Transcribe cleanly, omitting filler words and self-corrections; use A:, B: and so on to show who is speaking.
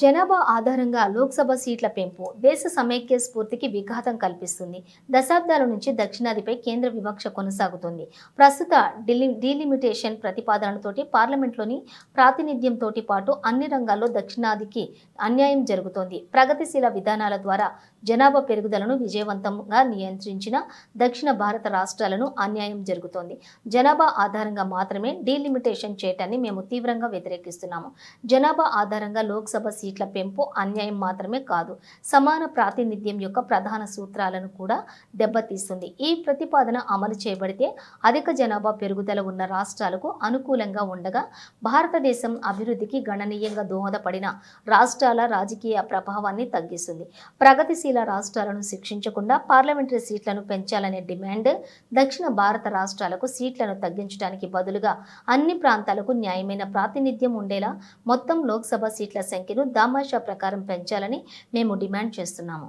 A: జనాభా ఆధారంగా లోక్సభ సీట్ల పెంపు దేశ సమైక్య స్ఫూర్తికి విఘాతం కల్పిస్తుంది. దశాబ్దాల నుంచి దక్షిణాదిపై కేంద్ర వివక్ష కొనసాగుతుంది. ప్రస్తుత డీలిమిటేషన్ ప్రతిపాదనతోటి పార్లమెంట్లోని ప్రాతినిధ్యంతో పాటు అన్ని రంగాల్లో దక్షిణాదికి అన్యాయం జరుగుతోంది. ప్రగతిశీల విధానాల ద్వారా జనాభా పెరుగుదలను విజయవంతంగా నియంత్రించిన దక్షిణ భారత రాష్ట్రాలను అన్యాయం జరుగుతోంది. జనాభా ఆధారంగా మాత్రమే డీలిమిటేషన్ చేయటాన్ని మేము తీవ్రంగా వ్యతిరేకిస్తున్నాము. జనాభా ఆధారంగా లోక్సభ సీట్ల పెంపు అన్యాయం మాత్రమే కాదు, సమాన ప్రాతినిధ్యం యొక్క ప్రధాన సూత్రాలను కూడా దెబ్బతీస్తుంది. ఈ ప్రతిపాదన అమలు చేయబడితే అధిక జనాభా పెరుగుదల ఉన్న రాష్ట్రాలకు అనుకూలంగా ఉండగా భారతదేశం అభివృద్ధికి గణనీయంగా దోహదపడిన రాష్ట్రాల రాజకీయ ప్రభావాన్ని తగ్గిస్తుంది. ప్రగతిశీల రాష్ట్రాలను శిక్షించకుండా పార్లమెంటరీ సీట్లను పెంచాలనే డిమాండ్ దక్షిణ భారత రాష్ట్రాలకు సీట్లను తగ్గించడానికి బదులుగా అన్ని ప్రాంతాలకు న్యాయమైన ప్రాతినిధ్యం ఉండేలా మొత్తం లోక్సభ సీట్ల సంఖ్యను దామాషా ప్రకారం పెంచాలని మేము డిమాండ్ చేస్తున్నాము.